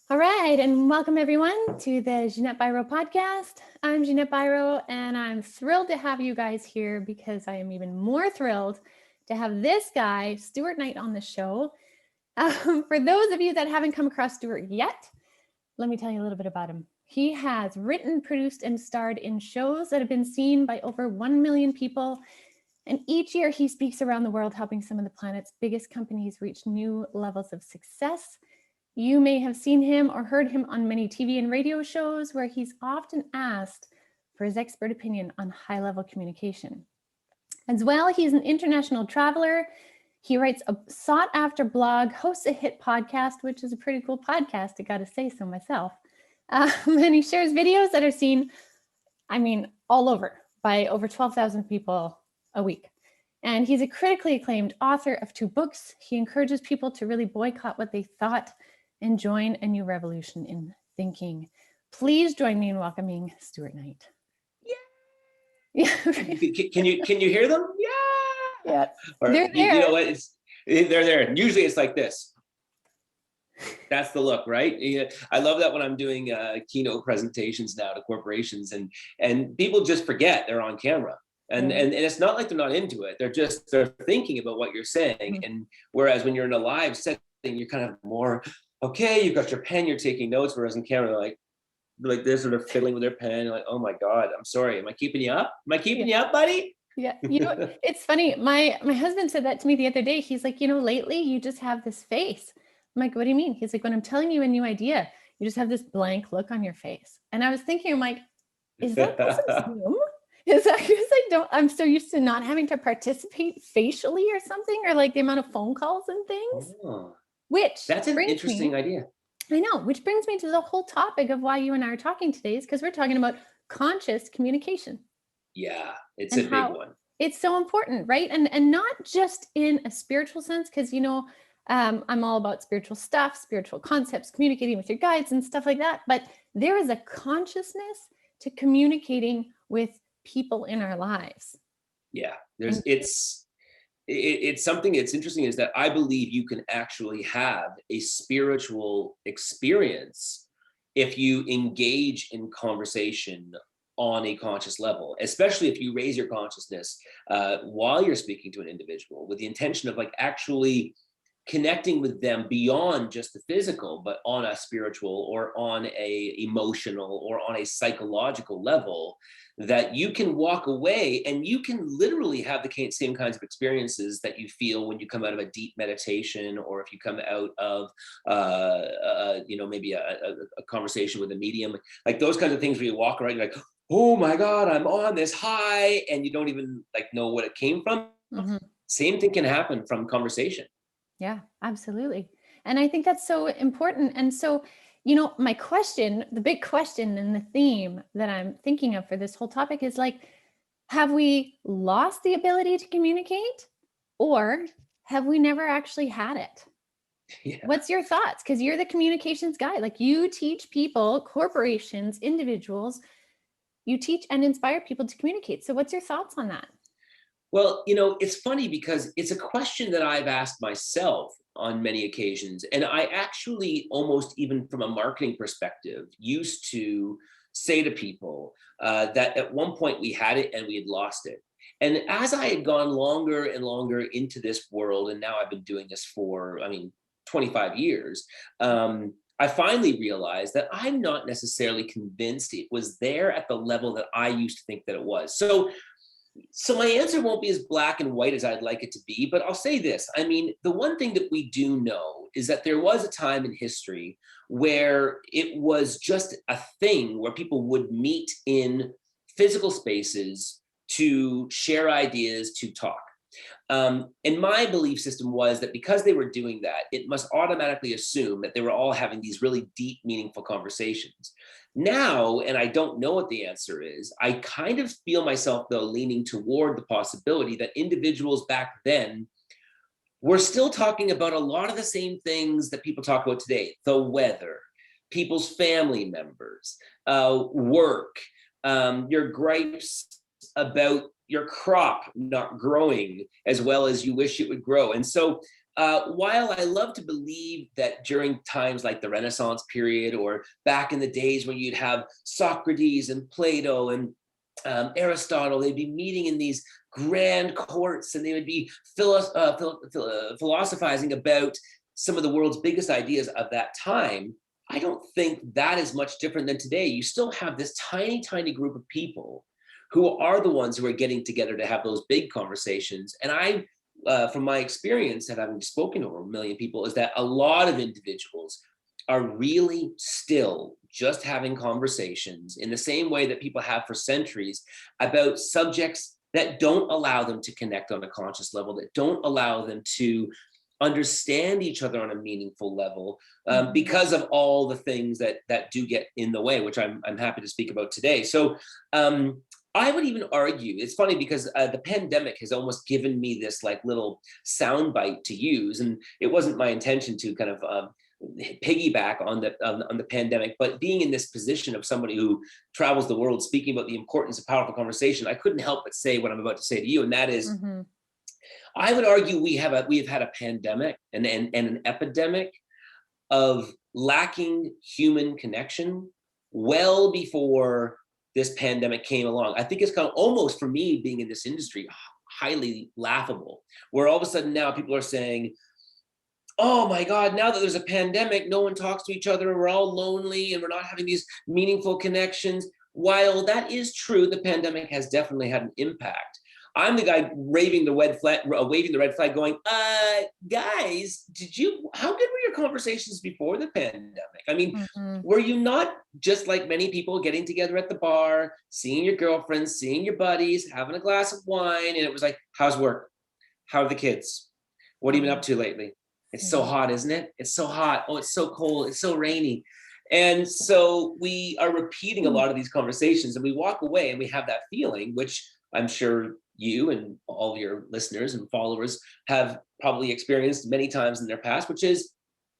All right, and welcome everyone to the Ginette Biro Podcast. I'm Ginette Biro, and I'm thrilled to have you guys here because I am even more thrilled to have this guy, Stuart Knight, on the show. For those of you that haven't come across Stuart yet, let me tell you a little bit about him. He has written, produced, and starred in shows that have been seen by over 1 million people. And each year he speaks around the world, helping some of the planet's biggest companies reach new levels of success. You may have seen him or heard him on many TV and radio shows where he's often asked for his expert opinion on high-level communication. As well, he's an international traveler. He writes a sought-after blog, hosts a hit podcast, which is a pretty cool podcast, I gotta say so myself. And he shares videos that are seen, all over by over 12,000 people a week. And he's a critically acclaimed author of 2 books. He encourages people to really boycott what they thought and join a new revolution in thinking. Please join me in welcoming Stuart Knight. Yeah. Can you hear them? Yeah. Or, they're there. You know what? They're there. Usually it's like this. That's the look, right? I love that when I'm doing keynote presentations now to corporations, and people just forget they're on camera. And it's not like they're not into it. They're thinking about what you're saying. Mm-hmm. And whereas when you're in a live setting, you're kind of more, okay, you've got your pen, you're taking notes, whereas in camera, they're like this, sort of fiddling with their pen. You're like, oh my God, I'm sorry. Am I keeping you up? Am I keeping you up, buddy? Yeah. You know, it's funny. My husband said that to me the other day. He's like, lately you just have this face. I'm like, what do you mean? He's like, when I'm telling you a new idea, you just have this blank look on your face. And I was thinking, I'm like, is that because of Zoom? Is that because I'm so used to not having to participate facially or something, or like the amount of phone calls and things? Oh, which that's an interesting idea. I know, which brings me to the whole topic of why you and I are talking today, is because we're talking about conscious communication. Yeah, it's a big one. It's so important, right? And not just in a spiritual sense, because I'm all about spiritual stuff, spiritual concepts, communicating with your guides and stuff like that. But there is a consciousness to communicating with people in our lives. Yeah, it's something that's interesting, is that I believe you can actually have a spiritual experience if you engage in conversation on a conscious level, especially if you raise your consciousness while you're speaking to an individual with the intention of actually connecting with them beyond just the physical, but on a spiritual or on a emotional or on a psychological level, that you can walk away and you can literally have the same kinds of experiences that you feel when you come out of a deep meditation, or if you come out of maybe a conversation with a medium, like those kinds of things where you walk around, you're like, oh my God, I'm on this high, and you don't even know what it came from. Mm-hmm. Same thing can happen from conversation. Yeah, absolutely. And I think that's so important. And so, my question, the big question and the theme that I'm thinking of for this whole topic is have we lost the ability to communicate, or have we never actually had it? Yeah. What's your thoughts? Because you're the communications guy. You teach people, corporations, individuals, you teach and inspire people to communicate. So what's your thoughts on that? Well, it's funny because it's a question that I've asked myself on many occasions. And I actually, almost even from a marketing perspective, used to say to people that at one point we had it and we had lost it. And as I had gone longer and longer into this world, and now I've been doing this for, 25 years, I finally realized that I'm not necessarily convinced it was there at the level that I used to think that it was. So my answer won't be as black and white as I'd like it to be, but I'll say this. The one thing that we do know is that there was a time in history where it was just a thing where people would meet in physical spaces to share ideas, to talk. And my belief system was that because they were doing that, it must automatically assume that they were all having these really deep, meaningful conversations. Now, and I don't know what the answer is, I kind of feel myself, though, leaning toward the possibility that individuals back then were still talking about a lot of the same things that people talk about today: the weather, people's family members, work, your gripes about your crop not growing as well as you wish it would grow. And so while I love to believe that during times like the Renaissance period, or back in the days when you'd have Socrates and Plato and Aristotle, they'd be meeting in these grand courts, and they would be philosophizing about some of the world's biggest ideas of that time. I don't think that is much different than today. You still have this tiny, tiny group of people who are the ones who are getting together to have those big conversations. And from my experience of having spoken to over 1 million people, is that a lot of individuals are really still just having conversations in the same way that people have for centuries about subjects that don't allow them to connect on a conscious level, that don't allow them to understand each other on a meaningful level, because of all the things that do get in the way, which I'm happy to speak about today. So I would even argue, it's funny because the pandemic has almost given me this like little soundbite to use, and it wasn't my intention to kind of piggyback on the pandemic, but being in this position of somebody who travels the world speaking about the importance of powerful conversation, I couldn't help but say what I'm about to say to you, and that is, I would argue we have had a pandemic and an epidemic of lacking human connection well before this pandemic came along. I think it's kind of almost, for me, being in this industry, highly laughable, where all of a sudden now people are saying, oh my God, now that there's a pandemic, no one talks to each other, and we're all lonely, and we're not having these meaningful connections. While that is true, the pandemic has definitely had an impact. I'm the guy waving the red flag, going, guys, how good were your conversations before the pandemic? I mean, were you not just like many people getting together at the bar, seeing your girlfriends, seeing your buddies, having a glass of wine, and it was like, how's work? How are the kids? What have you been up to lately? It's so hot, isn't it? It's so hot. Oh, it's so cold. It's so rainy. And so we are repeating a lot of these conversations, and we walk away and we have that feeling, which I'm sure you and all of your listeners and followers have probably experienced many times in their past, which is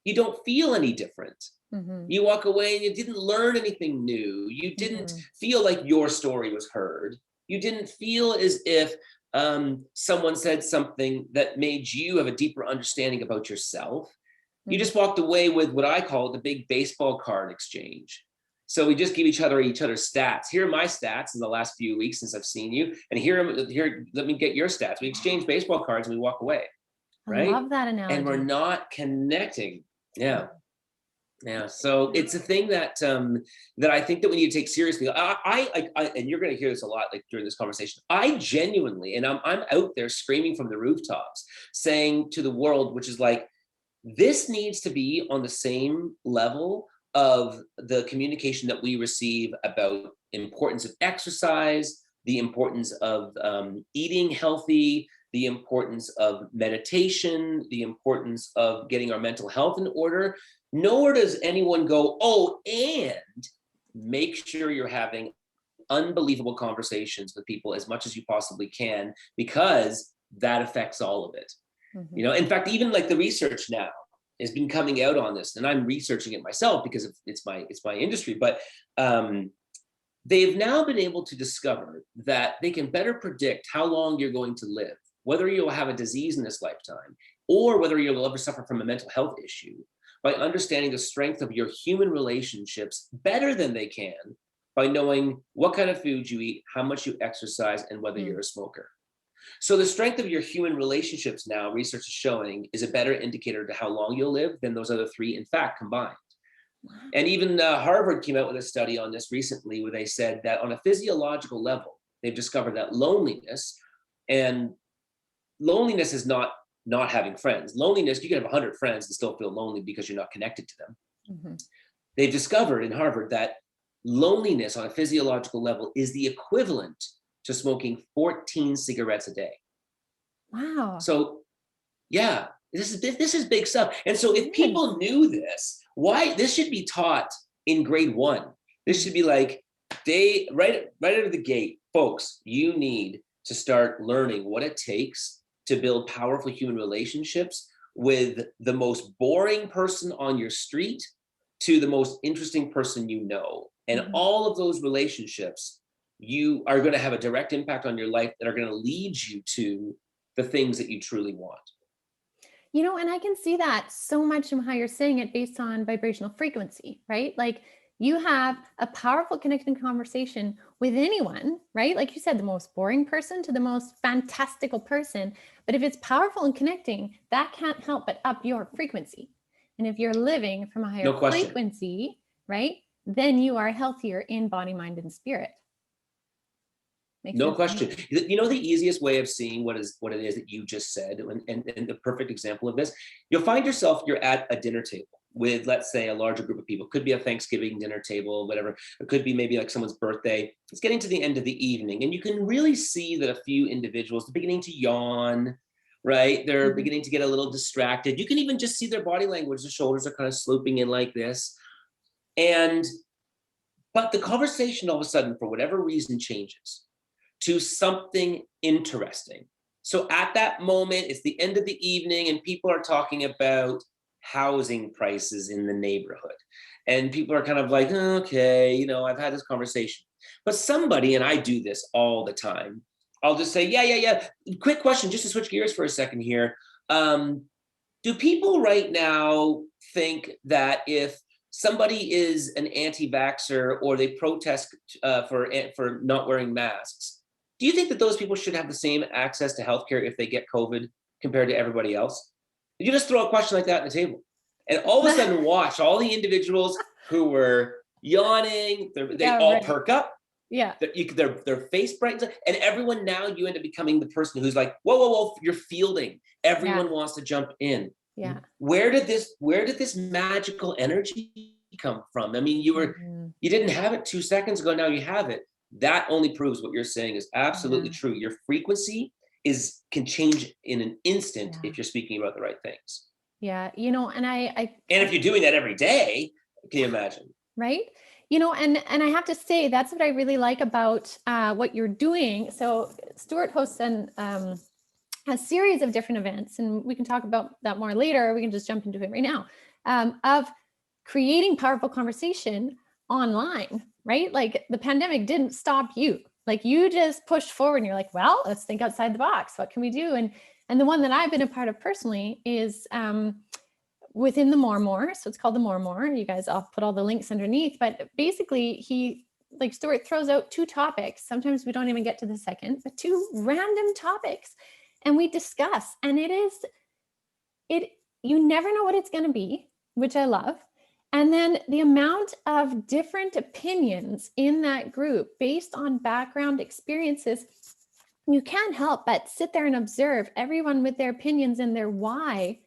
you don't feel any different. You walk away and you didn't learn anything new. You didn't feel like your story was heard. You didn't feel as if someone said something that made you have a deeper understanding about yourself. You just walked away with what I call the big baseball card exchange. So we just give each other's stats. Here are my stats in the last few weeks since I've seen you, and here, let me get your stats. We exchange baseball cards and we walk away, right? I love that analogy. And we're not connecting. Yeah. So it's a thing that I think that we need to take seriously. I and you're going to hear this a lot, like during this conversation. I genuinely, and I'm out there screaming from the rooftops, saying to the world, which is like, this needs to be on the same level of the communication that we receive about importance of exercise, the importance of eating healthy, the importance of meditation, the importance of getting our mental health in order. Nowhere does anyone go, oh, and make sure you're having unbelievable conversations with people as much as you possibly can, because that affects all of it. You know, in fact, even like the research now has been coming out on this, and I'm researching it myself because it's my industry, but they've now been able to discover that they can better predict how long you're going to live, whether you'll have a disease in this lifetime or whether you'll ever suffer from a mental health issue, by understanding the strength of your human relationships better than they can by knowing what kind of food you eat, how much you exercise, and whether you're a smoker. So the strength of your human relationships now, research is showing, is a better indicator to how long you'll live than those other three, in fact, combined. Wow. And even Harvard came out with a study on this recently, where they said that on a physiological level, they've discovered that loneliness is not having friends. Loneliness, you can have 100 friends and still feel lonely because you're not connected to them. They've discovered in Harvard that loneliness on a physiological level is the equivalent to smoking 14 cigarettes a day. Wow. So yeah, this is big stuff. And so if people knew this, why this should be taught in grade 1. This should be like, right out of the gate, folks, you need to start learning what it takes to build powerful human relationships with the most boring person on your street to the most interesting person you know. And all of those relationships, you are going to have a direct impact on your life that are going to lead you to the things that you truly want. And I can see that so much in how you're saying it based on vibrational frequency, right? Like you have a powerful connecting conversation with anyone, right? Like you said, the most boring person to the most fantastical person. But if it's powerful and connecting, that can't help but up your frequency. And if you're living from a higher No question. frequency, right, then you are healthier in body, mind, and spirit. Makes No sense. question. The easiest way of seeing what it is that you just said, and the perfect example of this, you'll find yourself, you're at a dinner table with, let's say, a larger group of people. Could be a Thanksgiving dinner table, whatever. It could be maybe like someone's birthday. It's getting to the end of the evening, and you can really see that a few individuals are beginning to yawn, right? They're beginning to get a little distracted. You can even just see their body language. The shoulders are kind of sloping in like this. But the conversation all of a sudden, for whatever reason, changes to something interesting. So at that moment, it's the end of the evening and people are talking about housing prices in the neighborhood. And people are kind of like, okay, I've had this conversation. But somebody, and I do this all the time, I'll just say, yeah. Quick question, just to switch gears for a second here. Do people right now think that if somebody is an anti-vaxxer or they protest for not wearing masks, do you think that those people should have the same access to healthcare if they get COVID compared to everybody else? You just throw a question like that on the table, and all of a sudden, watch all the individuals who were yawning. They all perk up. Yeah. Their face brightens up, and everyone now you end up becoming the person who's like, whoa, you're fielding. Everyone wants to jump in. Yeah. Where did this magical energy come from? I mean, you didn't have it 2 seconds ago. Now you have it. That only proves what you're saying is absolutely true. Your frequency can change in an instant if you're speaking about the right things. Yeah. And and if you're doing that every day, can you imagine? Right. And I have to say, that's what I really like about what you're doing. So Stuart hosts a series of different events, and we can talk about that more later. We can just jump into it right now, of creating powerful conversation online, right? Like the pandemic didn't stop you. Like you just pushed forward and you're like, well, let's think outside the box. What can we do? And the one that I've been a part of personally is within the More. So it's called the More. You guys, I'll put all the links underneath, but basically Stuart throws out 2 topics. Sometimes we don't even get to the second, but 2 random topics. And we discuss, and you never know what it's going to be, which I love. And then the amount of different opinions in that group based on background experiences, you can't help but sit there and observe everyone with their opinions and their why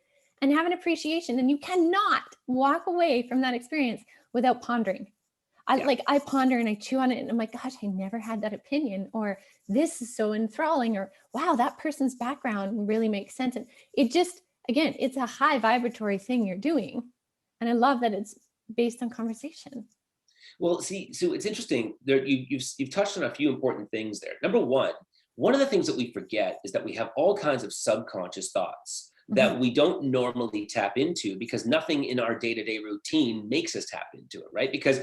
and have an appreciation. And you cannot walk away from that experience without pondering. I ponder and I chew on it and I'm like, gosh, I never had that opinion, or this is so enthralling, or wow, that person's background really makes sense. And it just, again, it's a high vibratory thing you're doing. And I love that it's based on conversation. Well, see, so it's interesting. You've touched on a few important things there. Number one of the things that we forget is that we have all kinds of subconscious thoughts that we don't normally tap into because nothing in our day-to-day routine makes us tap into it, right? Because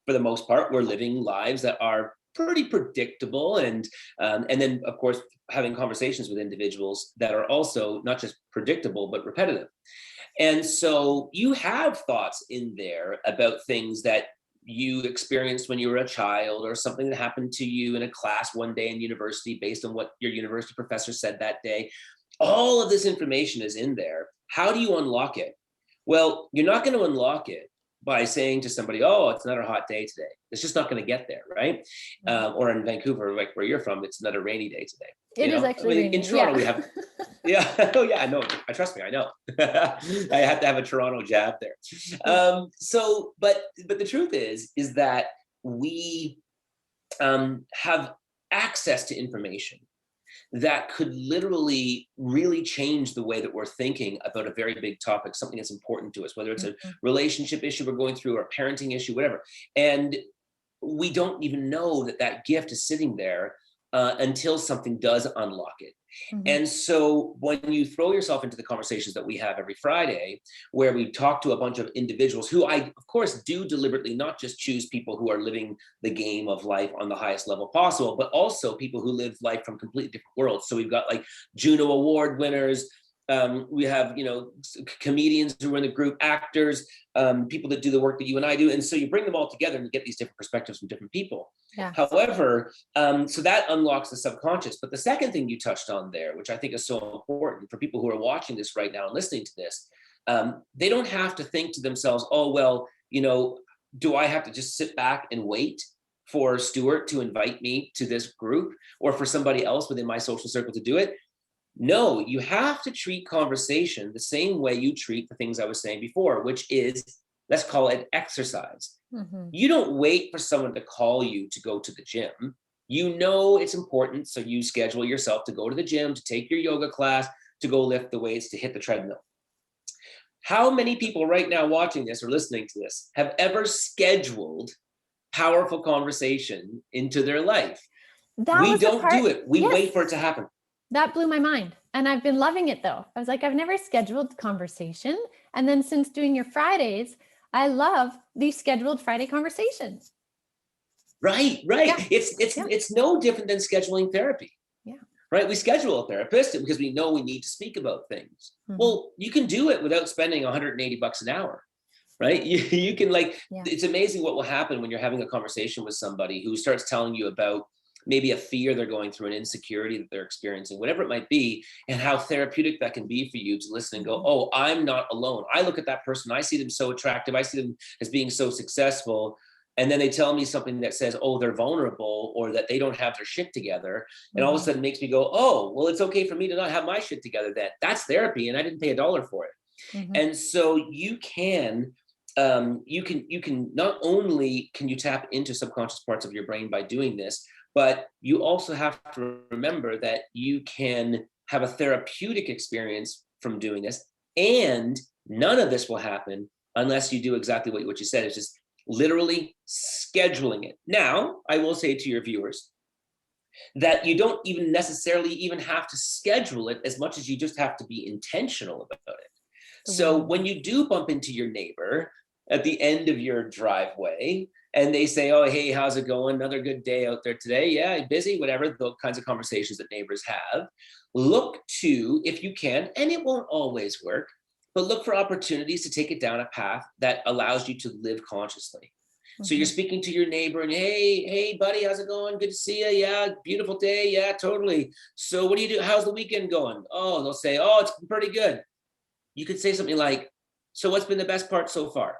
for the most part, we're living lives that are pretty predictable, and then of course having conversations with individuals that are also not just predictable but repetitive. And so you have thoughts in there about things that you experienced when you were a child, or something that happened to you in a class one day in university based on what your university professor said that day. All of this information is in there. How do you unlock it? Well, you're not going to unlock it by saying to somebody, oh, it's another hot day today. It's just not going to get there, right? Or in Vancouver, like where you're from, it's another rainy day today. It is actually rainy. In Toronto, we have, oh yeah, no, trust me, I know. I have to have a Toronto jab there. But the truth is that we have access to information that could literally really change the way that we're thinking about a very big topic, something that's important to us, whether it's a relationship issue we're going through or a parenting issue, whatever. And we don't even know that gift is sitting there until something does unlock it. And so when you throw yourself into the conversations that we have every Friday, where we talk to a bunch of individuals who I, of course, do deliberately not just choose people who are living the game of life on the highest level possible, but also people who live life from completely different worlds. So we've got like Juno Award winners, We have, comedians who are in the group, actors, people that do the work that you and I do. And so you bring them all together and you get these different perspectives from different people. Yeah. However, so that unlocks the subconscious. But the second thing you touched on there, which I think is so important for people who are watching this right now and listening to this, they don't have to think to themselves, oh, well, do I have to just sit back and wait for Stuart to invite me to this group or for somebody else within my social circle to do it? No, you have to treat conversation the same way you treat the things I was saying before, which is, let's call it exercise. Mm-hmm. You don't wait for someone to call you to go to the gym. You know it's important, so you schedule yourself to go to the gym, to take your yoga class, to go lift the weights, to hit the treadmill. How many people right now watching this or listening to this have ever scheduled powerful conversation into their life? We don't do it. We wait for it to happen. That blew my mind. And I've been loving it though. I was like, I've never scheduled conversation. And then since doing your Fridays, I love these scheduled Friday conversations. Right. Yeah. It's no different than scheduling therapy. Yeah. Right. We schedule a therapist because we know we need to speak about things. Mm-hmm. Well, you can do it without spending $180 an hour. Right. You can It's amazing what will happen when you're having a conversation with somebody who starts telling you about maybe a fear they're going through, an insecurity that they're experiencing, whatever it might be, and how therapeutic that can be for you to listen and go, oh, I'm not alone. I look at that person, I see them so attractive, I see them as being so successful. And then they tell me something that says, oh, they're vulnerable or that they don't have their shit together. And all of a sudden it makes me go, oh, well, it's okay for me to not have my shit together then. That's therapy and I didn't pay $1 for it. Mm-hmm. And so you can not only can you tap into subconscious parts of your brain by doing this, but you also have to remember that you can have a therapeutic experience from doing this. And none of this will happen unless you do exactly what you said. It's just literally scheduling it. Now, I will say to your viewers that you don't even necessarily even have to schedule it as much as you just have to be intentional about it. So when you do bump into your neighbor at the end of your driveway, and they say, oh, hey, how's it going? Another good day out there today. Yeah, busy, whatever, those kinds of conversations that neighbors have. Look to, if you can, and it won't always work, but look for opportunities to take it down a path that allows you to live consciously. Mm-hmm. So you're speaking to your neighbor and, hey, buddy, how's it going? Good to see you. Yeah, beautiful day. Yeah, totally. So what do you do? How's the weekend going? Oh, they'll say, oh, it's been pretty good. You could say something like, so what's been the best part so far?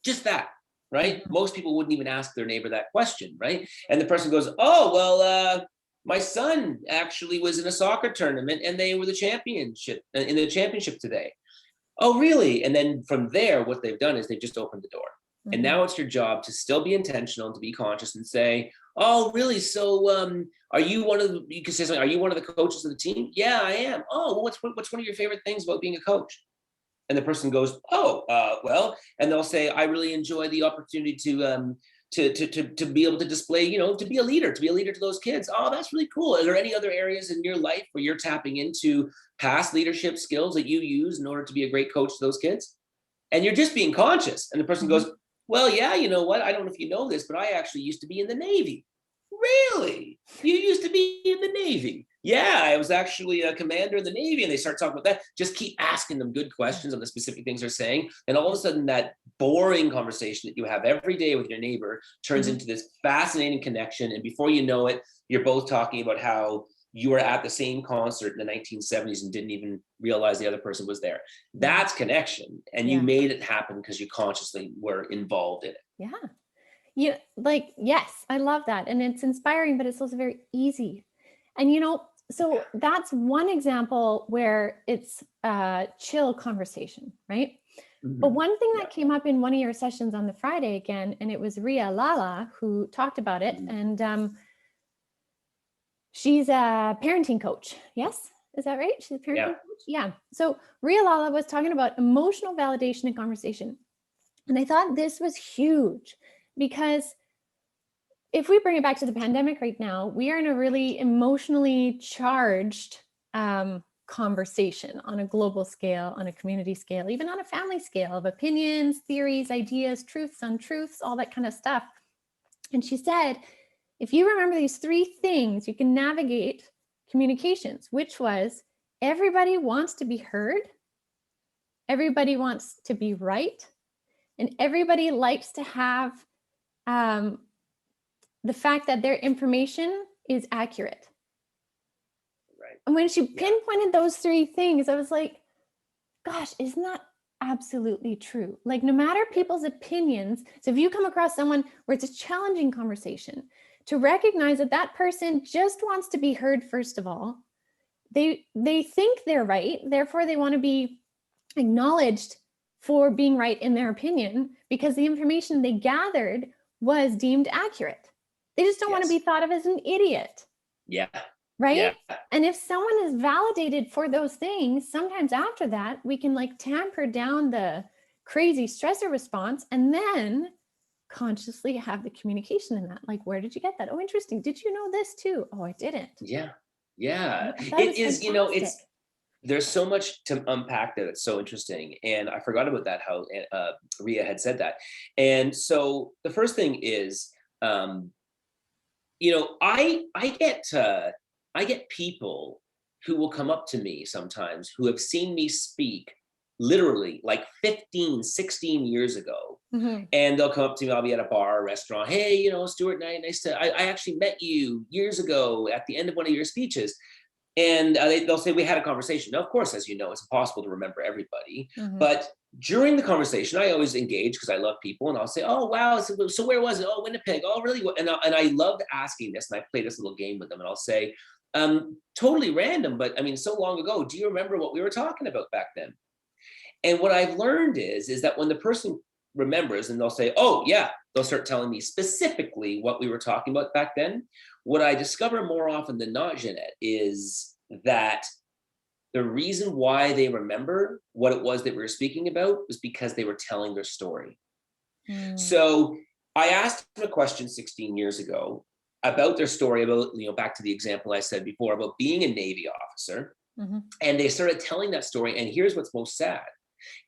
Just that. Right? Mm-hmm. Most people wouldn't even ask their neighbor that question, right? And the person goes, oh, well, my son actually was in a soccer tournament and they were in the championship today. Oh, really? And then from there, what they've done is they've just opened the door. Mm-hmm. And now it's your job to still be intentional, to be conscious and say, oh, really? So are you you can say something, are you one of the coaches of the team? Yeah, I am. Oh, well, what's one of your favorite things about being a coach? And the person goes, oh, well, and they'll say, I really enjoy the opportunity to be able to display, to be a leader to those kids. Oh, that's really cool. Are there any other areas in your life where you're tapping into past leadership skills that you use in order to be a great coach to those kids? And you're just being conscious. And the person goes, well, yeah, you know what? I don't know if you know this, but I actually used to be in the Navy. Really? You used to be in the Navy? Yeah, I was actually a commander in the Navy. And they start talking about that. Just keep asking them good questions on the specific things they're saying. And all of a sudden that boring conversation that you have every day with your neighbor turns into this fascinating connection. And before you know it, you're both talking about how you were at the same concert in the 1970s and didn't even realize the other person was there. That's connection. And you made it happen because you consciously were involved in it. Yeah. Yes, I love that. And it's inspiring, but it's also very easy. And, so that's one example where it's a chill conversation, right? Mm-hmm. But one thing that came up in one of your sessions on the Friday again, and it was Ria Lala who talked about it. Mm-hmm. And she's a parenting coach. Yes? Is that right? She's a parenting coach? Yeah. So Ria Lala was talking about emotional validation in conversation. And I thought this was huge because if we bring it back to the pandemic right now, we are in a really emotionally charged conversation on a global scale, on a community scale, even on a family scale of opinions, theories, ideas, truths, untruths, all that kind of stuff. And she said, if you remember these 3 things, you can navigate communications, which was everybody wants to be heard. Everybody wants to be right. And everybody likes to have the fact that their information is accurate. Right. And when she pinpointed those three things, I was like, gosh, isn't that absolutely true? Like, no matter people's opinions. So if you come across someone where it's a challenging conversation, to recognize that that person just wants to be heard, first of all, they think they're right. Therefore, they want to be acknowledged for being right in their opinion because the information they gathered was deemed accurate. They just don't want to be thought of as an idiot. Yeah. Right? Yeah. And if someone is validated for those things, sometimes after that, we can like tamper down the crazy stressor response and then consciously have the communication in that. Like, where did you get that? Oh, interesting. Did you know this too? Oh, I didn't. Yeah. Yeah. It is, it's, there's so much to unpack that. It's so interesting. And I forgot about that, how Ria had said that. And so the first thing is, I get people who will come up to me sometimes who have seen me speak literally like 15, 16 years ago. Mm-hmm. And they'll come up to me, I'll be at a bar or restaurant. Hey, Stuart Knight, I actually met you years ago at the end of one of your speeches. And they'll say, we had a conversation. Now, of course, as you know, it's impossible to remember everybody. Mm-hmm. But during the conversation, I always engage because I love people. And I'll say, oh, wow. So where was it? Oh, Winnipeg. Oh, really? And I loved asking this. And I play this little game with them. And I'll say, totally random, but I mean, so long ago, do you remember what we were talking about back then? And what I've learned is that when the person remembers and they'll say, oh, yeah, they'll start telling me specifically what we were talking about back then. What I discover more often than not, Ginette, is that the reason why they remember what it was that we were speaking about was because they were telling their story. So I asked them a question 16 years ago about their story, about, back to the example I said before about being a Navy officer. Mm-hmm. And they started telling that story. And here's what's most sad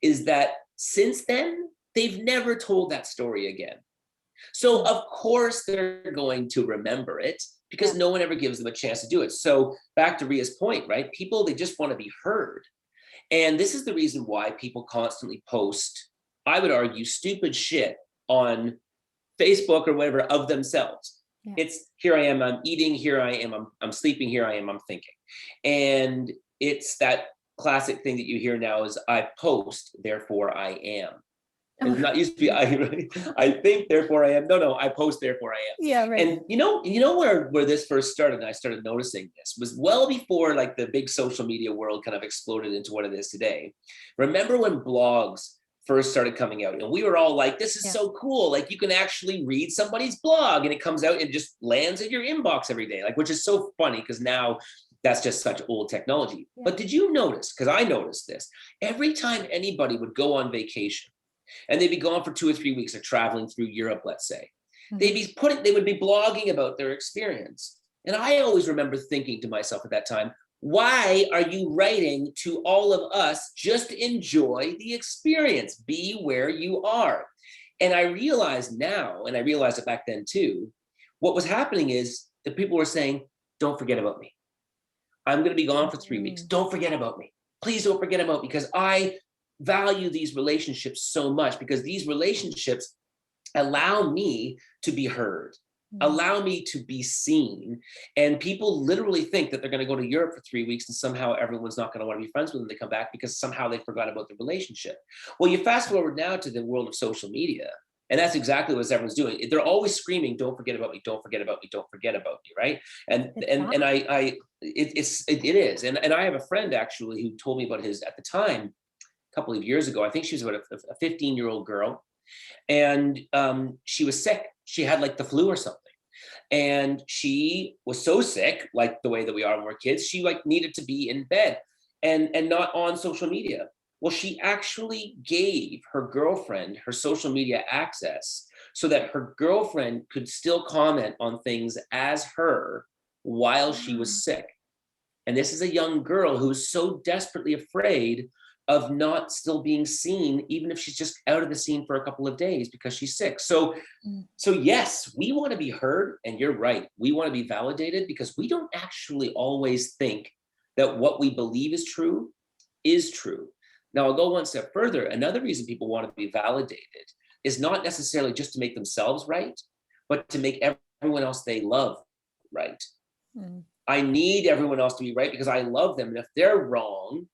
is that since then, they've never told that story again. So of course they're going to remember it because no one ever gives them a chance to do it. So back to Ria's point, right? People, they just want to be heard. And this is the reason why people constantly post, I would argue, stupid shit on Facebook or whatever of themselves. Yeah. It's here I am, I'm eating, here I am, I'm sleeping, here I am, I'm thinking. And it's that classic thing that you hear now is I post, therefore I am. It's not used to be I think, therefore I am. No, I post, therefore I am. Yeah, right. And you know where this first started, and I started noticing this, was well before like the big social media world kind of exploded into what it is today. Remember when blogs first started coming out and we were all like, this is so cool. Like you can actually read somebody's blog and it comes out and just lands in your inbox every day, like, which is so funny because now that's just such old technology. Yeah. But did you notice, because I noticed this, every time anybody would go on vacation, and they'd be gone for 2 or 3 weeks or traveling through Europe, let's say. Mm-hmm. They would be blogging about their experience. And I always remember thinking to myself at that time, why are you writing to all of us? Just enjoy the experience, be where you are. And I realize now, and I realized it back then too, what was happening is that people were saying, don't forget about me. I'm going to be gone for 3 weeks. Don't forget about me. Please don't forget about me because I value these relationships so much because these relationships allow me to be heard, allow me to be seen. And people literally think that they're going to go to Europe for 3 weeks and somehow everyone's not going to want to be friends with them when they come back because somehow they forgot about the relationship. Well, you fast forward now to the world of social media, and that's exactly what everyone's doing. They're always screaming, don't forget about me, don't forget about me, don't forget about me, right? And it is. And I have a friend actually who told me about his, at the time, couple of years ago, I think she was about a 15-year-old girl, and she was sick. She had like the flu or something, and she was so sick, like the way that we are when we're kids. She like needed to be in bed and not on social media. Well, she actually gave her girlfriend her social media access so that her girlfriend could still comment on things as her while she was sick. And this is a young girl who's so desperately afraid of not still being seen, even if she's just out of the scene for a couple of days because she's sick. So yes, we want to be heard, and you're right. We want to be validated because we don't actually always think that what we believe is true is true. Now, I'll go one step further. Another reason people want to be validated is not necessarily just to make themselves right, but to make everyone else they love right. I need everyone else to be right because I love them. And if they're wrong,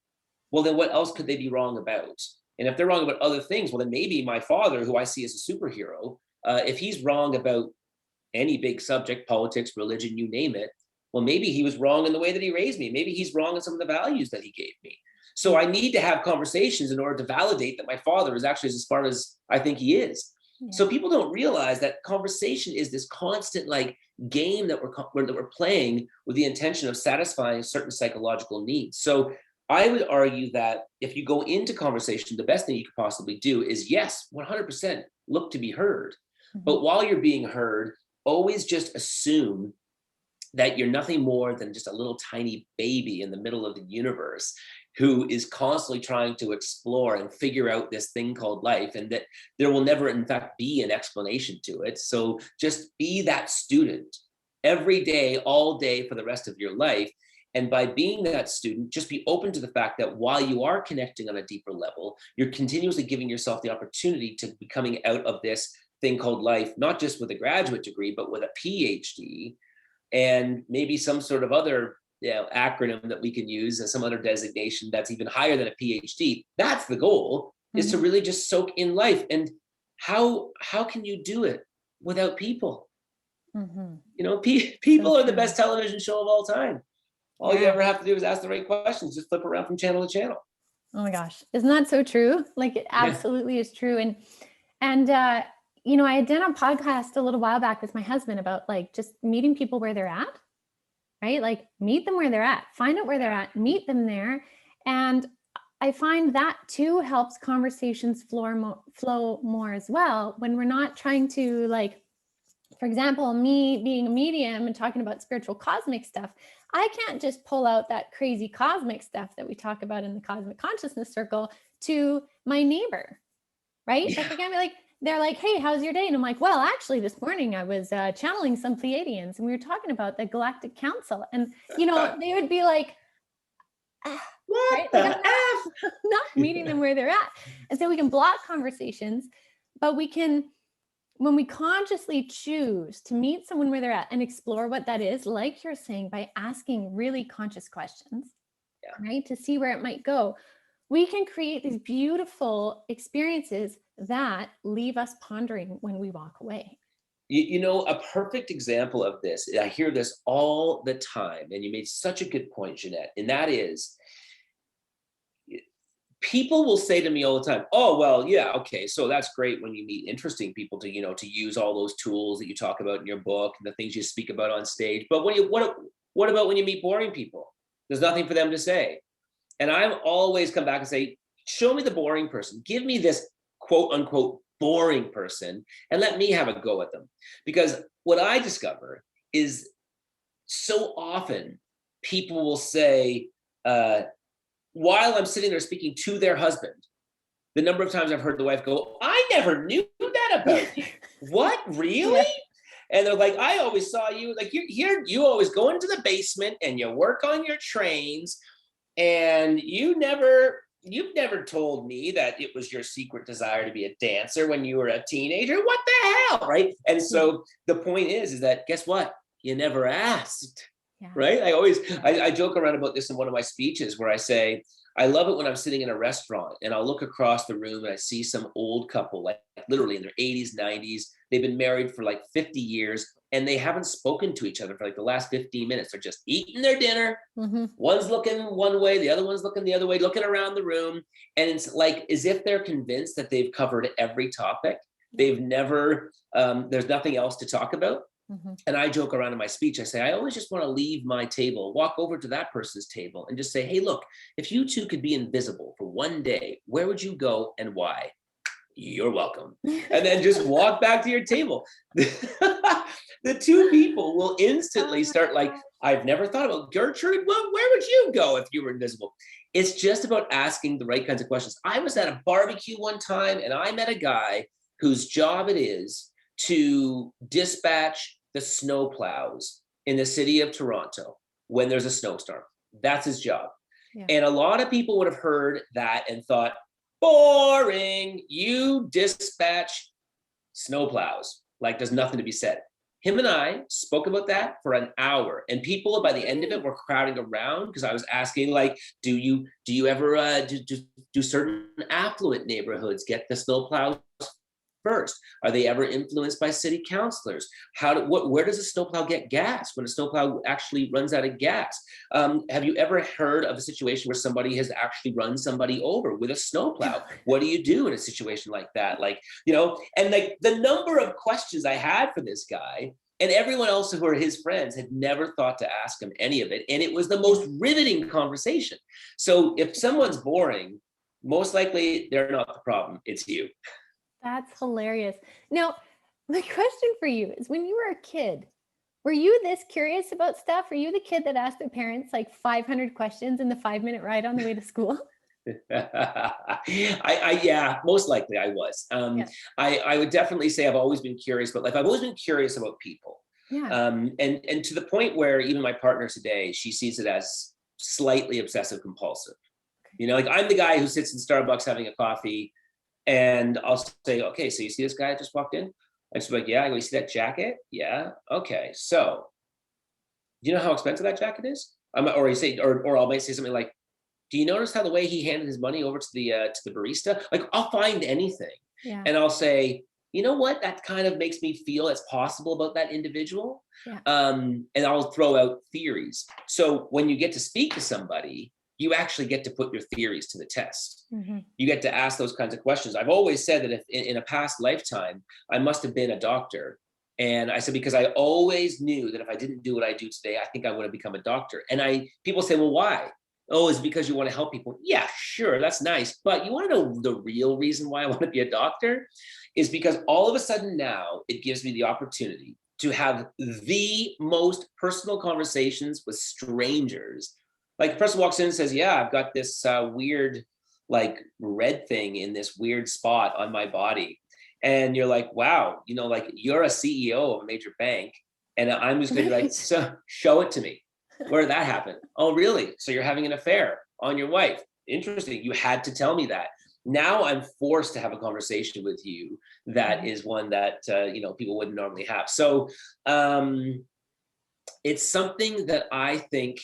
well, then what else could they be wrong about? And if they're wrong about other things, well, then maybe my father, who I see as a superhero, if he's wrong about any big subject, politics, religion, you name it, well, maybe he was wrong in the way that he raised me. Maybe he's wrong in some of the values that he gave me. So I need to have conversations in order to validate that my father is actually as smart as I think he is. Yeah. So people don't realize that conversation is this constant like game that we're playing with the intention of satisfying certain psychological needs. So I would argue that if you go into conversation, the best thing you could possibly do is, yes, 100% look to be heard. But while you're being heard, always just assume that you're nothing more than just a little tiny baby in the middle of the universe who is constantly trying to explore and figure out this thing called life, and that there will never, in fact, be an explanation to it. So just be that student every day, all day for the rest of your life. And by being that student, just be open to the fact that while you are connecting on a deeper level, you're continuously giving yourself the opportunity to be coming out of this thing called life, not just with a graduate degree, but with a PhD and maybe some sort of other acronym that we can use and some other designation that's even higher than a PhD. That's the goal, is to really just soak in life. And how can you do it without people? You know, people are the best television show of all time. All you ever have to do is ask the right questions, just flip around from channel to channel. Oh my gosh. Isn't that so true? Like it absolutely is true. And you know, I had done a podcast a little while back with my husband about like just meeting people where they're at, right? Like meet them where they're at, find out where they're at, meet them there. And I find that too helps conversations flow more as well when we're not trying to, like, for example, me being a medium and talking about spiritual cosmic stuff, I can't just pull out that crazy cosmic stuff that we talk about in the cosmic consciousness circle to my neighbor, right? Like I can't be like, they're like, hey, how's your day? And I'm like, well, actually this morning I was channeling some Pleiadians and we were talking about the Galactic Council. And, you know, they would be like, what right? the Like, I'm not meeting them where they're at. And so we can block conversations, but we can, when we consciously choose to meet someone where they're at and explore what that is, like you're saying, by asking really conscious questions, right? To see where it might go, we can create these beautiful experiences that leave us pondering when we walk away. You know, a perfect example of this, I hear this all the time, and you made such a good point, Ginette, and that is, people will say to me all the time, oh, well, yeah, okay, so that's great when you meet interesting people to, you know, to use all those tools that you talk about in your book and the things you speak about on stage. But what about when you meet boring people? There's nothing for them to say. And I've always come back and say, show me the boring person. Give me this quote unquote boring person and let me have a go at them. Because what I discover is so often people will say, while I'm sitting there speaking to their husband, the number of times I've heard the wife go, I never knew that about you. What, really? Yeah. And they're like, I always saw you, like you always go into the basement and you work on your trains, and you've never told me that it was your secret desire to be a dancer when you were a teenager. What the hell, right? And so the point is that, guess what? You never asked. Yeah. Right? I joke around about this in one of my speeches where I say, I love it when I'm sitting in a restaurant and I'll look across the room and I see some old couple, like literally in their 80s, 90s. They've been married for like 50 years and they haven't spoken to each other for like the last 15 minutes. They're just eating their dinner. One's looking one way, the other one's looking the other way, looking around the room. And it's like as if they're convinced that they've covered every topic. They've never, there's nothing else to talk about. And I joke around in my speech. I say, I always just want to leave my table, walk over to that person's table and just say, hey, look, if you two could be invisible for one day, where would you go and why? You're welcome. And then just walk back to your table. The two people will instantly start like, I've never thought about Gertrude. Well, where would you go if you were invisible? It's just about asking the right kinds of questions. I was at a barbecue one time and I met a guy whose job it is to dispatch the snow plows in the city of Toronto when there's a snowstorm. That's his job. Yeah. And a lot of people would have heard that and thought, boring, you dispatch snowplows. Like there's nothing to be said. Him and I spoke about that for an hour, and people by the end of it were crowding around because I was asking, like, do you ever do certain affluent neighborhoods get the snowplows first? Are they ever influenced by city councilors? Where does a snowplow get gas when a snowplow actually runs out of gas? Have you ever heard of a situation where somebody has actually run somebody over with a snowplow? What do you do in a situation like that? Like, and like the number of questions I had for this guy and everyone else who were his friends had never thought to ask him any of it. And it was the most riveting conversation. So if someone's boring, most likely they're not the problem. It's you. That's hilarious. Now, my question for you is, when you were a kid, were you this curious about stuff? Were you the kid that asked their parents like 500 questions in the 5-minute ride on the way to school? Yeah, most likely I was. Yeah. I would definitely say I've always been curious about life. I've always been curious about people. Yeah. And to the point where even my partner today, she sees it as slightly obsessive compulsive. Like I'm the guy who sits in Starbucks having a coffee, and I'll say, okay, so you see this guy that just walked in? And she's like, yeah. I go, you see that jacket? Yeah. Okay. So, do you know how expensive that jacket is? Or I might say something like, do you notice how the way he handed his money over to the barista? Like, I'll find anything, Yeah. and I'll say, you know what? That kind of makes me feel it's possible about that individual. Yeah. And I'll throw out theories. So when you get to speak to somebody, you actually get to put your theories to the test. Mm-hmm. You get to ask those kinds of questions. I've always said that if in a past lifetime, I must have been a doctor. And I said, because I always knew that if I didn't do what I do today, I think I would have become a doctor. And people say, well, why? Oh, is it because you want to help people? Yeah, sure, that's nice. But you want to know the real reason why I want to be a doctor is because all of a sudden now it gives me the opportunity to have the most personal conversations with strangers. Like a person walks in and says, yeah, I've got this weird, like red thing in this weird spot on my body. And you're like, wow, like you're a CEO of a major bank. And I'm just going to be like, so show it to me. Where did that happen? Oh, really? So you're having an affair on your wife. Interesting. You had to tell me that. Now I'm forced to have a conversation with you that is one that, people wouldn't normally have. So it's something that I think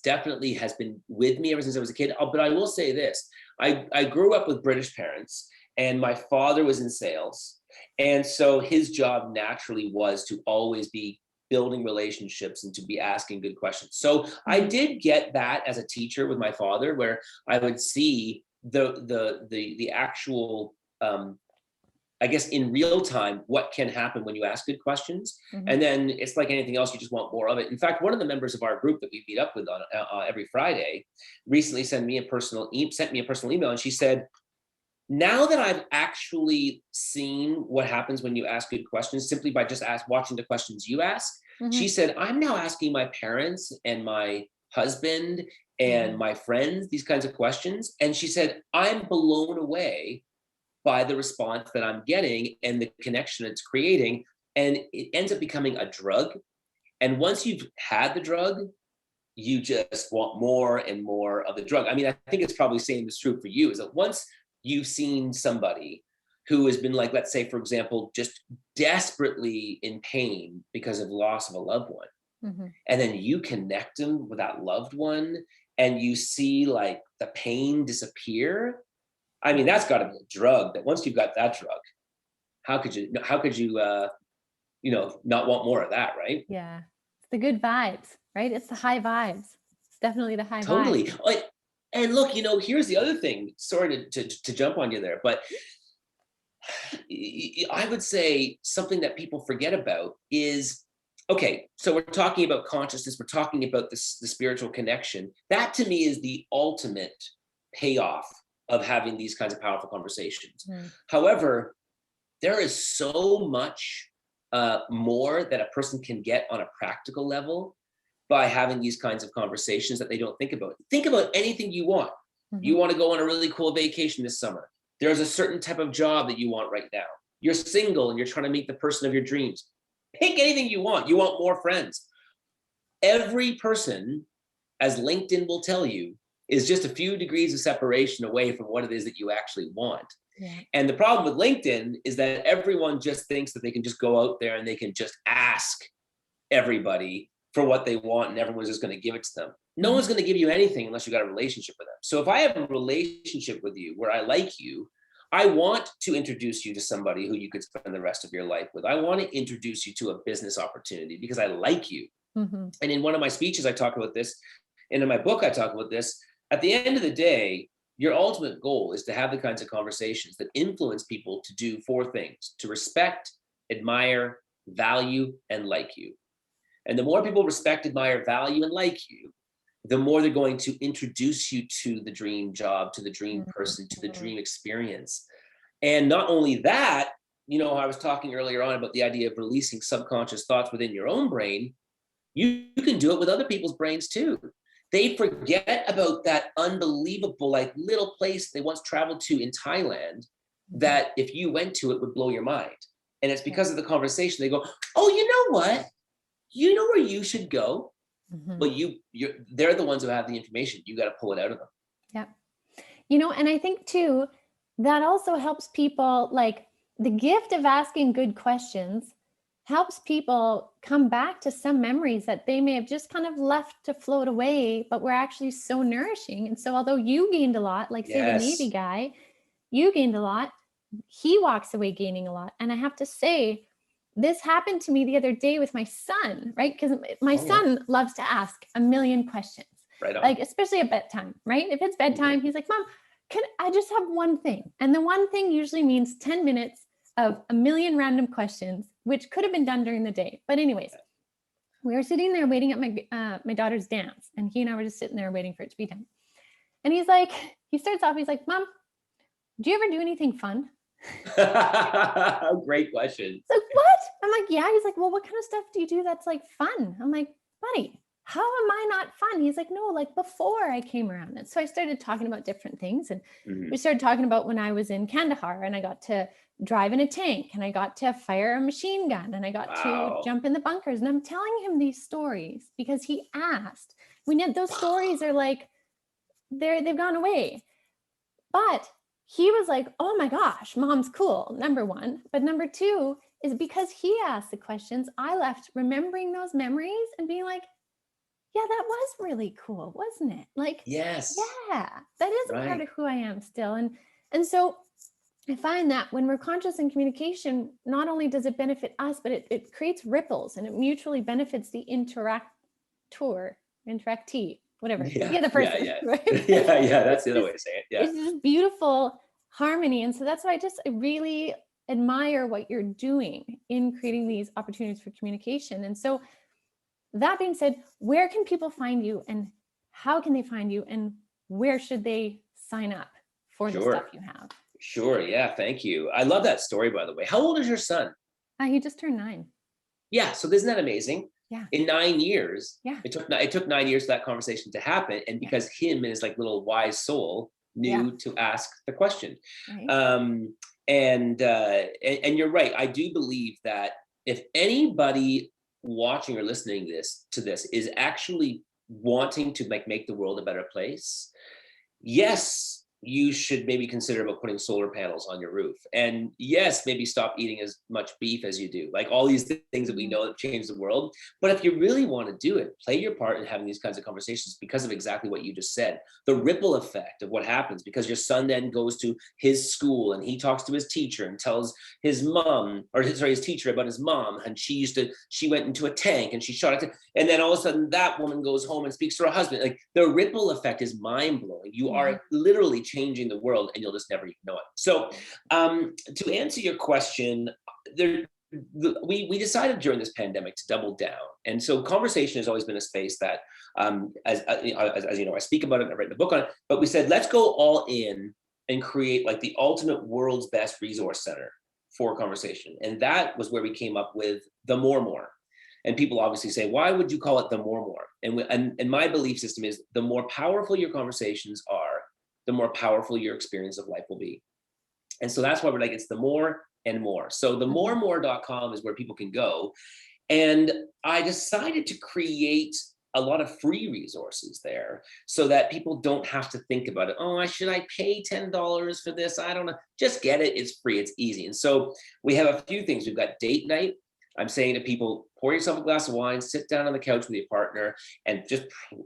definitely has been with me ever since I was a kid. But I will say this, I grew up with British parents and my father was in sales. And so his job naturally was to always be building relationships and to be asking good questions. So I did get that as a teacher with my father, where I would see the actual, I guess in real time, what can happen when you ask good questions. Mm-hmm. And then it's like anything else, you just want more of it. In fact, one of the members of our group that we meet up with on every Friday recently sent me a personal email, and she said, now that I've actually seen what happens when you ask good questions simply by just watching the questions you ask, she said, I'm now asking my parents and my husband and my friends these kinds of questions. And she said, I'm blown away by the response that I'm getting and the connection it's creating. And it ends up becoming a drug. And once you've had the drug, you just want more and more of the drug. I mean, I think it's probably saying this true for you, is that once you've seen somebody who has been, like, let's say, for example, just desperately in pain because of loss of a loved one, and then you connect them with that loved one and you see like the pain disappear. I mean, that's got to be a drug. That once you've got that drug, how could you not want more of that, right? Yeah, it's the good vibes, right? It's the high vibes. It's definitely the high totally. vibes. Like, and look, here's the other thing. Sorry to jump on you there, but I would say something that people forget about is, okay, so we're talking about consciousness. We're talking about the spiritual connection. That to me is the ultimate payoff of having these kinds of powerful conversations. However, there is so much more that a person can get on a practical level by having these kinds of conversations that they don't think about. Think about anything you want. You want to go on a really cool vacation this summer. There's a certain type of job that you want right now. You're single and you're trying to meet the person of your dreams. Pick anything you want. You want more friends. Every person as LinkedIn will tell you, is just a few degrees of separation away from what it is that you actually want. Yeah. And the problem with LinkedIn is that everyone just thinks that they can just go out there and they can just ask everybody for what they want and everyone's just going to give it to them. No one's going to give you anything unless you got a relationship with them. So if I have a relationship with you where I like you, I want to introduce you to somebody who you could spend the rest of your life with. I want to introduce you to a business opportunity because I like you. And in one of my speeches, I talk about this. And in my book, I talk about this. At the end of the day, your ultimate goal is to have the kinds of conversations that influence people to do four things: to respect, admire, value, and like you. And the more people respect, admire, value, and like you, the more they're going to introduce you to the dream job, to the dream person, to the dream experience. And not only that, I was talking earlier on about the idea of releasing subconscious thoughts within your own brain. You can do it with other people's brains too. They forget about that unbelievable, little place they once traveled to in Thailand that if you went to, it would blow your mind. And it's because of the conversation. They go, oh, you know what? You know where you should go? But they're the ones who have the information. You got to pull it out of them. Yeah. And I think too, that also helps people, the gift of asking good questions helps people come back to some memories that they may have just kind of left to float away, but were actually so nourishing. And so although you gained a lot, say the Navy guy, you gained a lot, he walks away gaining a lot. And I have to say, this happened to me the other day with my son, right? Because my son loves to ask a million questions, right on. Especially at bedtime, right? If it's bedtime, he's like, Mom, can I just have one thing? And the one thing usually means 10 minutes of a million random questions, which could have been done during the day. But anyways, we were sitting there waiting at my daughter's dance, and he and I were just sitting there waiting for it to be done. And he starts off, he's like, Mom, do you ever do anything fun? Great question. It's like, what? I'm like, yeah. He's like, well, what kind of stuff do you do that's fun? I'm like, buddy, how am I not fun? He's like, no, before I came around. And so I started talking about different things. And we started talking about when I was in Kandahar and I got to drive in a tank and I got to fire a machine gun and I got to jump in the bunkers. And I'm telling him these stories because he asked. Those stories are they've gone away. But he was like, oh my gosh, Mom's cool, number one. But number two is because he asked the questions, I left remembering those memories and being like, yeah, that was really cool, wasn't it? Yes. Yeah, that is a part of who I am still. And so I find that when we're conscious in communication, not only does it benefit us, but it creates ripples and it mutually benefits the interactee. Whatever. Yeah, the person. Yeah. Right? Yeah. That's the other way to say it. Yeah. It's this beautiful harmony. And so that's why I really admire what you're doing in creating these opportunities for communication. And so that being said, where can people find you and how can they find you and where should they sign up for the stuff you have? Sure. Yeah. Thank you. I love that story, by the way. How old is your son? He just turned 9. Yeah. So isn't that amazing? Yeah. In 9 years, yeah. It took 9 years for that conversation to happen. And because him and his little wise soul knew to ask the question. Right. And you're right. I do believe that if anybody watching or listening to this is actually wanting to make the world a better place, yes, you should maybe consider about putting solar panels on your roof. And yes, maybe stop eating as much beef as you do. All these things that we know that change the world. But if you really want to do it, play your part in having these kinds of conversations because of exactly what you just said. The ripple effect of what happens because your son then goes to his school and he talks to his teacher and tells his teacher about his mom. And she went into a tank and she shot it. And then all of a sudden that woman goes home and speaks to her husband. The ripple effect is mind blowing. You are literally changing the world and you'll just never even know it. So to answer your question, we decided during this pandemic to double down. And so conversation has always been a space that, as you know, I speak about it and I write the book on it, but we said, let's go all in and create the ultimate world's best resource center for conversation. And that was where we came up with the more. And people obviously say, why would you call it the more? And my belief system is the more powerful your conversations are, the more powerful your experience of life will be. And so that's why we're it's the more and more. So the more.com is where people can go. And I decided to create a lot of free resources there so that people don't have to think about it. Oh, should I pay $10 for this? I don't know. Just get it. It's free. It's easy. And so we have a few things. We've got date night. I'm saying to people, pour yourself a glass of wine, sit down on the couch with your partner, and just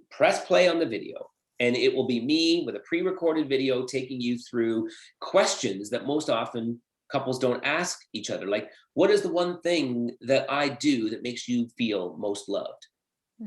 press play on the video. And it will be me with a pre-recorded video taking you through questions that most often couples don't ask each other. Like, what is the one thing that I do that makes you feel most loved?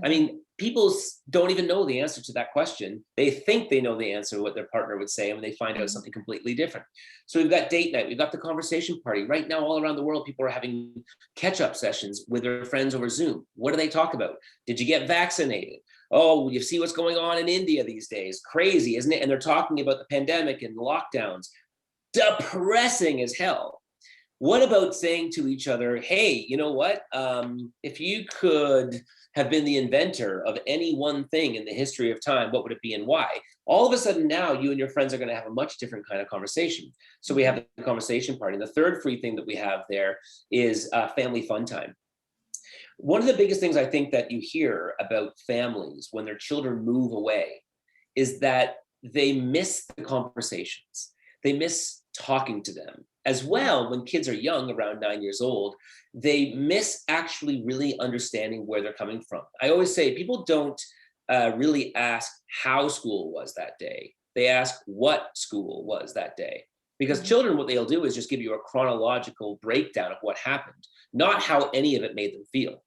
I mean, people don't even know the answer to that question. They think they know the answer, what their partner would say, and they find out something completely different. So we've got date night. We've got the conversation party. Right now, all around the world, people are having catch-up sessions with their friends over Zoom. What do they talk about? Did you get vaccinated? Oh, you see what's going on in India these days. Crazy, isn't it? And they're talking about the pandemic and lockdowns. Depressing as hell. What about saying to each other, hey, you know what? If you could have been the inventor of any one thing in the history of time, what would it be and why? All of a sudden now you and your friends are going to have a much different kind of conversation. So we have the conversation party. And the third free thing that we have there is family fun time. One of the biggest things I think that you hear about families when their children move away is that they miss the conversations. They miss talking to them. As well, when kids are young, around 9 years old, they miss actually really understanding where they're coming from. I always say people don't really ask how school was that day. They ask what school was that day. Because children, what they'll do is just give you a chronological breakdown of what happened, not how any of it made them feel.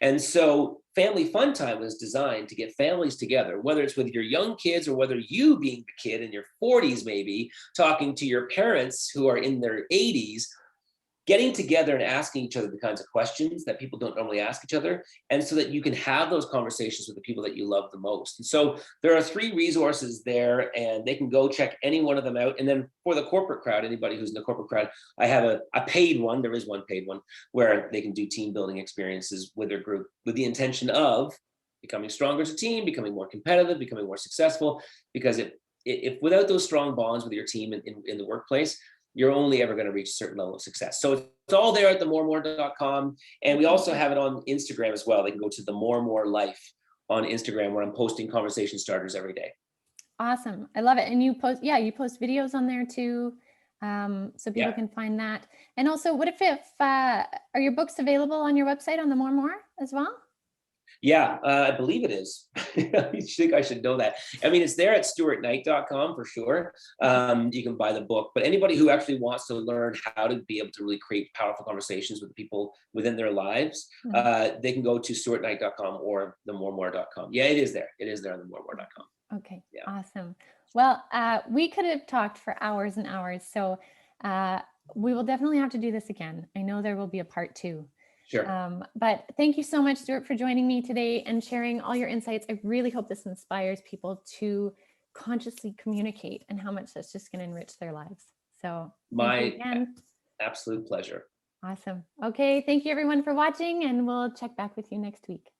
And so family fun time was designed to get families together, whether it's with your young kids or whether you being the kid in your 40s, maybe talking to your parents who are in their 80s, getting together and asking each other the kinds of questions that people don't normally ask each other. And so that you can have those conversations with the people that you love the most. And so there are 3 resources there, and they can go check any one of them out. And then for the corporate crowd, anybody who's in the corporate crowd, I have a paid one. There is one paid one where they can do team building experiences with their group with the intention of becoming stronger as a team, becoming more competitive, becoming more successful. Because if without those strong bonds with your team in the workplace, you're only ever going to reach a certain level of success. So it's all there at themoremore.com. And we also have it on Instagram as well. They can go to the More Life on Instagram, where I'm posting conversation starters every day. Awesome. I love it. And you post videos on there too. So people can find that. And also, what if are your books available on your website on the More as well? Yeah, I believe it is. I think I should know that. I mean, it's there at stuartknight.com for sure. You can buy the book, but anybody who actually wants to learn how to be able to really create powerful conversations with the people within their lives, they can go to stuartknight.com or themoremore.com. Yeah, it is there. It is there on themoremore.com. Okay, awesome. Well, we could have talked for hours and hours. So we will definitely have to do this again. I know there will be a part 2. Sure. But thank you so much, Stuart, for joining me today and sharing all your insights. I really hope this inspires people to consciously communicate and how much that's just going to enrich their lives. So my absolute pleasure. Awesome. Okay. Thank you everyone for watching, and we'll check back with you next week.